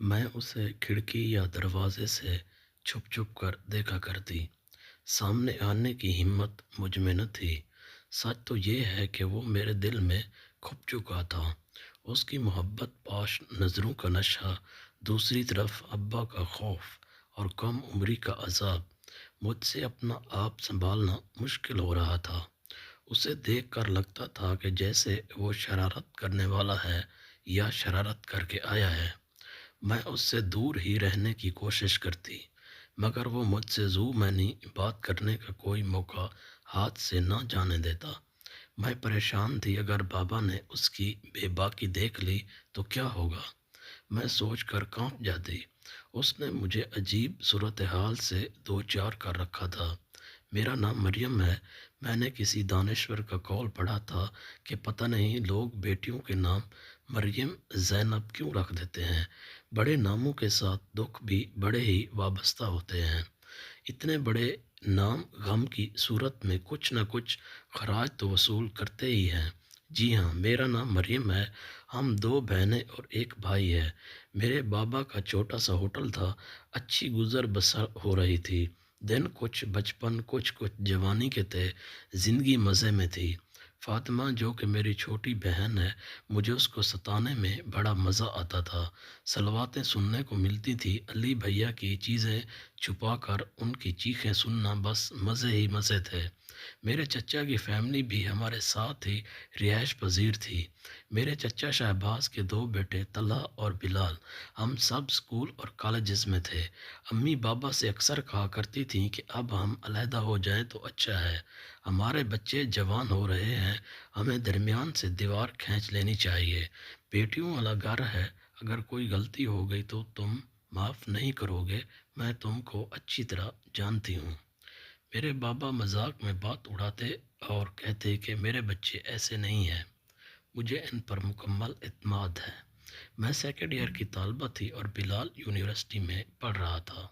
میں اسے کھڑکی یا دروازے سے چھپ چھپ کر دیکھا کرتی۔ سامنے آنے کی ہمت مجھ میں نہ تھی۔ سچ تو یہ ہے کہ وہ میرے دل میں کھپ چکا تھا۔ اس کی محبت پاش نظروں کا نشہ، دوسری طرف ابا کا خوف اور کم عمری کا عذاب۔ مجھ سے اپنا آپ سنبھالنا مشکل ہو رہا تھا۔ اسے دیکھ کر لگتا تھا کہ جیسے وہ شرارت کرنے والا ہے یا شرارت کر کے آیا ہے۔ میں اس سے دور ہی رہنے کی کوشش کرتی، مگر وہ مجھ سے زو معنی بات کرنے کا کوئی موقع ہاتھ سے نہ جانے دیتا۔ میں پریشان تھی، اگر بابا نے اس کی بے باکی دیکھ لی تو کیا ہوگا؟ میں سوچ کر کانپ جاتی۔ اس نے مجھے عجیب صورتحال سے دو چار کر رکھا تھا۔ میرا نام مریم ہے۔ میں نے کسی دانشور کا قول پڑھا تھا کہ پتہ نہیں لوگ بیٹیوں کے نام مریم زینب کیوں رکھ دیتے ہیں۔ بڑے ناموں کے ساتھ دکھ بھی بڑے ہی وابستہ ہوتے ہیں۔ اتنے بڑے نام غم کی صورت میں کچھ نہ کچھ خراج تو وصول کرتے ہی ہیں۔ جی ہاں، میرا نام مریم ہے۔ ہم دو بہنیں اور ایک بھائی ہے۔ میرے بابا کا چھوٹا سا ہوٹل تھا۔ اچھی گزر بسر ہو رہی تھی۔ دن کچھ بچپن، کچھ جوانی کے تھے۔ زندگی مزے میں تھی۔ فاطمہ جو کہ میری چھوٹی بہن ہے، مجھے اس کو ستانے میں بڑا مزہ آتا تھا۔ صلواتیں سننے کو ملتی تھی۔ علی بھیا کی چیزیں چھپا کر ان کی چیخیں سننا بس مزے ہی مزے تھے۔ میرے چچا کی فیملی بھی ہمارے ساتھ ہی رہائش پذیر تھی۔ میرے چچا شہباز کے دو بیٹے طلحہ اور بلال، ہم سب اسکول اور کالجز میں تھے۔ امی بابا سے اکثر کہا کرتی تھیں کہ اب ہم علیحدہ ہو جائیں تو اچھا ہے۔ ہمارے بچے جوان ہو رہے ہیں، ہمیں درمیان سے دیوار کھینچ لینی چاہیے۔ بیٹیوں والا گھر ہے، اگر کوئی غلطی ہو گئی تو تم معاف نہیں کرو گے، میں تم کو اچھی طرح جانتی ہوں۔ میرے بابا مذاق میں بات اڑاتے اور کہتے کہ میرے بچے ایسے نہیں ہیں۔ مجھے ان پر مکمل اعتماد ہے۔ میں سیکنڈ ایئر کی طالبہ تھی اور بلال یونیورسٹی میں پڑھ رہا تھا۔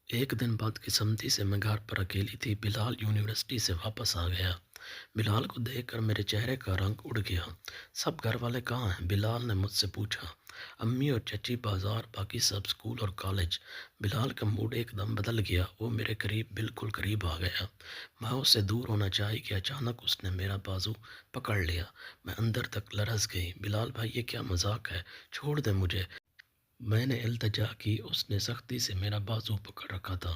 ایک دن بعد قسمتی سے میں گھر پر اکیلی تھی۔ بلال یونیورسٹی سے واپس آ گیا۔ بلال کو دیکھ کر میرے چہرے کا رنگ اڑ گیا۔ سب گھر والے کہاں ہیں؟ بلال نے مجھ سے پوچھا۔ امی اور چچی بازار، باقی سب اسکول اور کالج۔ بلال کا موڈ ایک دم بدل گیا۔ وہ میرے قریب، بالکل قریب آ گیا۔ میں اس سے دور ہونا چاہی کہ اچانک اس نے میرا بازو پکڑ لیا۔ میں اندر تک لرز گئی۔ بلال بھائی، یہ کیا مذاق ہے؟ چھوڑ دے مجھے۔ میں نے التجا کی۔ اس نے سختی سے میرا بازو پکڑ رکھا تھا۔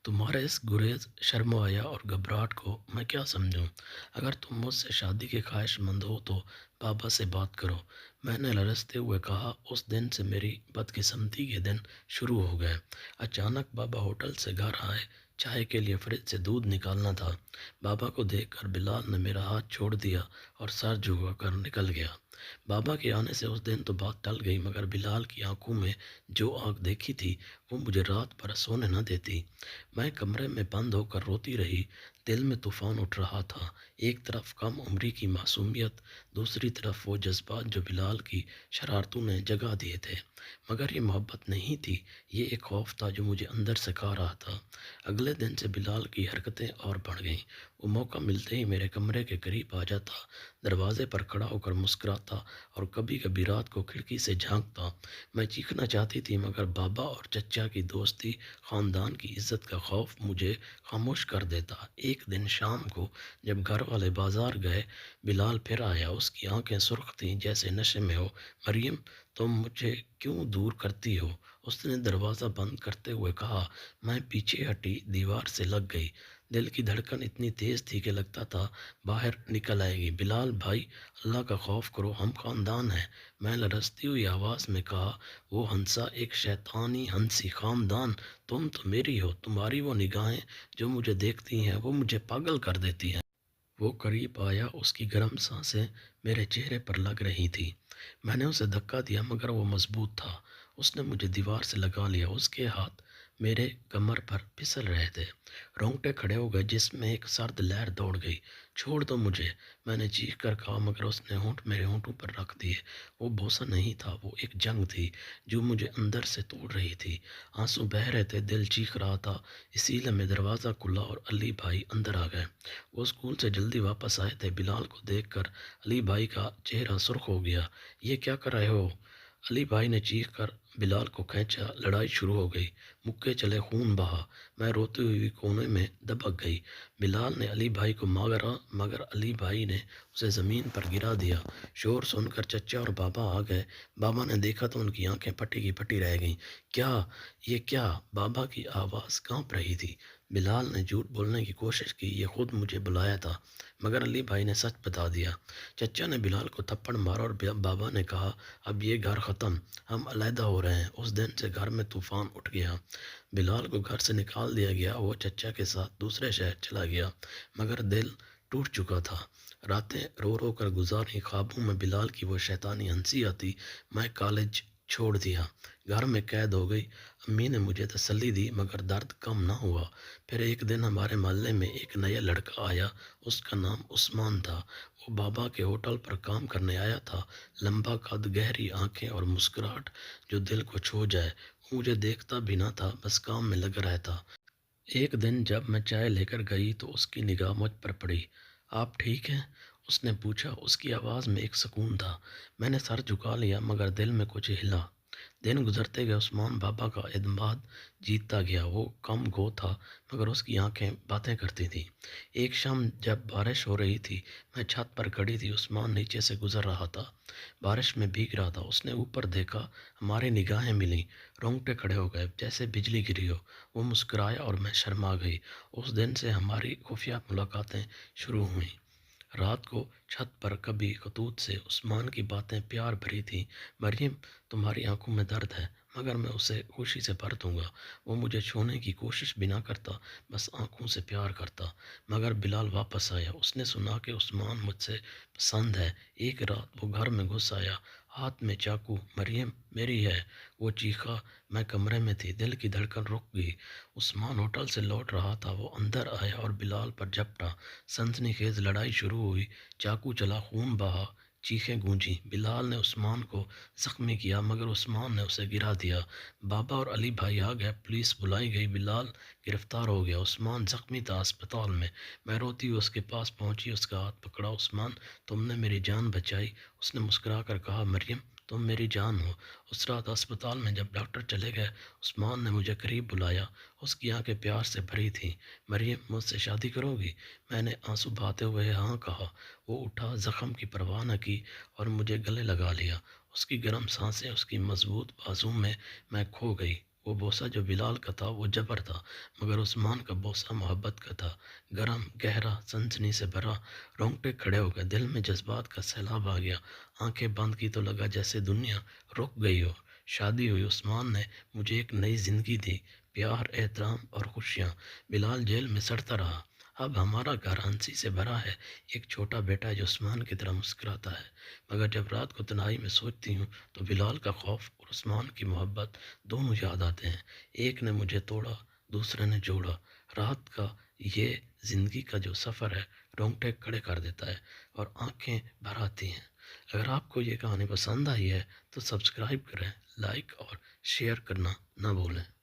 تمہارے اس گریز، شرم و حیا اور گھبراہٹ کو میں کیا سمجھوں؟ اگر تم مجھ سے شادی کے خواہش مند ہو تو بابا سے بات کرو، میں نے لرزتے ہوئے کہا۔ اس دن سے میری بدقسمتی کے دن شروع ہو گئے۔ اچانک بابا ہوٹل سے گھر آئے۔ چائے کے لیے فریج سے دودھ نکالنا تھا۔ بابا کو دیکھ کر بلال نے میرا ہاتھ چھوڑ دیا اور سر جھکا کر نکل گیا۔ بابا کے آنے سے اس دن تو بات ٹل گئی، مگر بلال کی آنکھوں میں جو آگ دیکھی تھی وہ مجھے رات بھر سونے نہ دیتی۔ میں کمرے میں بند ہو کر روتی رہی۔ دل میں طوفان اٹھ رہا تھا۔ ایک طرف کم عمری کی معصومیت، دوسری طرف وہ جذبات جو بلال کی شرارتوں نے جگا دیے تھے۔ مگر یہ محبت نہیں تھی، یہ ایک خوف تھا جو مجھے اندر سکھا رہا تھا۔ اگلے دن سے بلال کی حرکتیں اور بڑھ گئیں۔ وہ موقع ملتے ہی میرے کمرے کے قریب آ جاتا، دروازے پر کھڑا ہو کر مسکراتا اور کبھی کبھی رات کو کھڑکی سے جھانکتا۔ میں چیخنا چاہتی تھی، مگر بابا اور چچا کی دوستی، خاندان کی عزت کا خوف مجھے خاموش کر دیتا۔ ایک دن شام کو جب گھر والے بازار گئے، بلال پھر آیا۔ اس کی آنکھیں سرخ تھیں جیسے نشے میں ہو۔ مریم، تم مجھے کیوں دور کرتی ہو؟ اس نے دروازہ بند کرتے ہوئے کہا۔ میں پیچھے ہٹی، دیوار سے لگ گئی۔ دل کی دھڑکن اتنی تیز تھی کہ لگتا تھا باہر نکل آئے گی۔ بلال بھائی، اللہ کا خوف کرو، ہم خاندان ہیں، میں لرزتی ہوئی آواز میں کہا۔ وہ ہنسا، ایک شیطانی ہنسی۔ خاندان؟ تم تو میری ہو، تمہاری وہ نگاہیں جو مجھے دیکھتی ہیں وہ مجھے پاگل کر دیتی ہیں۔ وہ قریب آیا، اس کی گرم سانسیں میرے چہرے پر لگ رہی تھی۔ میں نے اسے دھکا دیا، مگر وہ مضبوط تھا۔ اس نے مجھے دیوار سے لگا لیا۔ اس کے ہاتھ میرے کمر پر پھسل رہے تھے۔ رونگٹے کھڑے ہو گئے، جسم میں ایک سرد لہر دوڑ گئی۔ چھوڑ دو مجھے، میں نے چیخ کر کہا، مگر اس نے ہونٹ میرے ہونٹوں پر رکھ دیے۔ وہ بوسہ نہیں تھا، وہ ایک جنگ تھی جو مجھے اندر سے توڑ رہی تھی۔ آنسو بہہ رہے تھے، دل چیخ رہا تھا۔ اسی لمحے دروازہ کھلا اور علی بھائی اندر آ گئے۔ وہ اسکول سے جلدی واپس آئے تھے۔ بلال کو دیکھ کر علی بھائی کا چہرہ سرخ ہو گیا۔ یہ کیا کر رہے ہو؟ علی بھائی نے چیخ کر بلال کو کھینچا، لڑائی شروع ہو گئی، مکے چلے، خون بہا، میں روتی ہوئی کونے میں دبک گئی۔ بلال نے علی بھائی کو مارا مگر علی بھائی نے اسے زمین پر گرا دیا۔ شور سن کر چچا اور بابا آ گئے۔ بابا نے دیکھا تو ان کی آنکھیں پھٹی کی پھٹی رہ گئیں۔ کیا یہ کیا؟ بابا کی آواز کانپ رہی تھی۔ بلال نے جھوٹ بولنے کی کوشش کی، یہ خود مجھے بلایا تھا، مگر علی بھائی نے سچ بتا دیا۔ چچا نے بلال کو تھپڑ مارا اور بابا نے کہا اب یہ گھر ختم، ہم علیحدہ ہو رہے ہیں۔ اس دن سے گھر میں طوفان اٹھ گیا۔ بلال کو گھر سے نکال دیا گیا، وہ چچا کے ساتھ دوسرے شہر چلا گیا، مگر دل ٹوٹ چکا تھا۔ راتیں رو رو کر گزاری، خوابوں میں بلال کی وہ شیطانی ہنسی آتی۔ میں کالج چھوڑ دیا، گھر میں قید ہو گئی۔ امی نے مجھے تسلی دی مگر درد کم نہ ہوا۔ پھر ایک دن ہمارے محلے میں ایک نیا لڑکا آیا، اس کا نام عثمان تھا۔ وہ بابا کے ہوٹل پر کام کرنے آیا تھا، لمبا قد، گہری آنکھیں اور مسکراہٹ جو دل کو چھو جائے۔ وہ مجھے دیکھتا بھی نہ تھا، بس کام میں لگا رہتا۔ ایک دن جب میں چائے لے کر گئی تو اس کی نگاہ مجھ پر پڑی۔ آپ ٹھیک ہیں؟ اس نے پوچھا۔ اس کی آواز میں ایک سکون تھا۔ میں نے سر جھکا لیا مگر دل میں کچھ ہلا۔ دن گزرتے گئے، عثمان بابا کا اعتماد جیتتا گیا۔ وہ کم گو تھا مگر اس کی آنکھیں باتیں کرتی تھیں۔ ایک شام جب بارش ہو رہی تھی، میں چھت پر کھڑی تھی، عثمان نیچے سے گزر رہا تھا، بارش میں بھیگ رہا تھا۔ اس نے اوپر دیکھا، ہماری نگاہیں ملیں، رونگٹے کھڑے ہو گئے جیسے بجلی گری ہو۔ وہ مسکرایا اور میں شرما گئی۔ اس دن سے ہماری خفیہ ملاقاتیں شروع ہوئیں۔ رات کو چھت پر کبھی خطوط سے عثمان کی باتیں پیار بھری تھیں۔ مریم، تمہاری آنکھوں میں درد ہے مگر میں اسے خوشی سے بھر دوں گا۔ وہ مجھے چھونے کی کوشش بھی نہ کرتا، بس آنکھوں سے پیار کرتا۔ مگر بلال واپس آیا۔ اس نے سنا کہ عثمان مجھ سے پسند ہے۔ ایک رات وہ گھر میں گھس آیا، ہاتھ میں چاقو۔ مریم میری ہے، وہ چیخا۔ میں کمرے میں تھی، دل کی دھڑکن رک گئی۔ عثمان ہوٹل سے لوٹ رہا تھا، وہ اندر آیا اور بلال پر جھپٹا۔ سنسنی خیز لڑائی شروع ہوئی، چاقو چلا، خون بہا، چیخیں گونجی۔ بلال نے عثمان کو زخمی کیا مگر عثمان نے اسے گرا دیا۔ بابا اور علی بھائی آ گئے، پولیس بلائی گئی، بلال گرفتار ہو گیا۔ عثمان زخمی تھا اسپتال میں۔ میں روتی ہوئی اس کے پاس پہنچی، اس کا ہاتھ پکڑا۔ عثمان، تم نے میری جان بچائی۔ اس نے مسکرا کر کہا مریم، تم میری جان ہو۔ اس رات اسپتال میں جب ڈاکٹر چلے گئے، عثمان نے مجھے قریب بلایا، اس کی آنکھیں پیار سے بھری تھیں۔ مریم، مجھ سے شادی کرو گی؟ میں نے آنسو بہاتے ہوئے ہاں کہا۔ وہ اٹھا، زخم کی پرواہ نہ کی اور مجھے گلے لگا لیا۔ اس کی گرم سانسیں، اس کی مضبوط بازو میں کھو گئی۔ وہ بوسہ جو بلال کا تھا وہ جبر تھا مگر عثمان کا بوسہ محبت کا تھا، گرم، گہرا، سنسنی سے بھرا۔ رونگٹے کھڑے ہو گئے، دل میں جذبات کا سیلاب آ گیا۔ آنکھیں بند کی تو لگا جیسے دنیا رک گئی ہو۔ شادی ہوئی، عثمان نے مجھے ایک نئی زندگی دی، پیار، احترام اور خوشیاں۔ بلال جیل میں سڑتا رہا، اب ہمارا گھر ہنسی سے بھرا ہے۔ ایک چھوٹا بیٹا ہے جو عثمان کی طرح مسکراتا ہے۔ مگر جب رات کو تنہائی میں سوچتی ہوں تو بلال کا خوف اور عثمان کی محبت دونوں یاد آتے ہیں۔ ایک نے مجھے توڑا، دوسرے نے جوڑا۔ رات کا یہ زندگی کا جو سفر ہے، رونگٹے کھڑے کر دیتا ہے اور آنکھیں بھر آتی ہیں۔ اگر آپ کو یہ کہانی پسند آئی ہے تو سبسکرائب کریں، لائک اور شیئر کرنا نہ بھولیں۔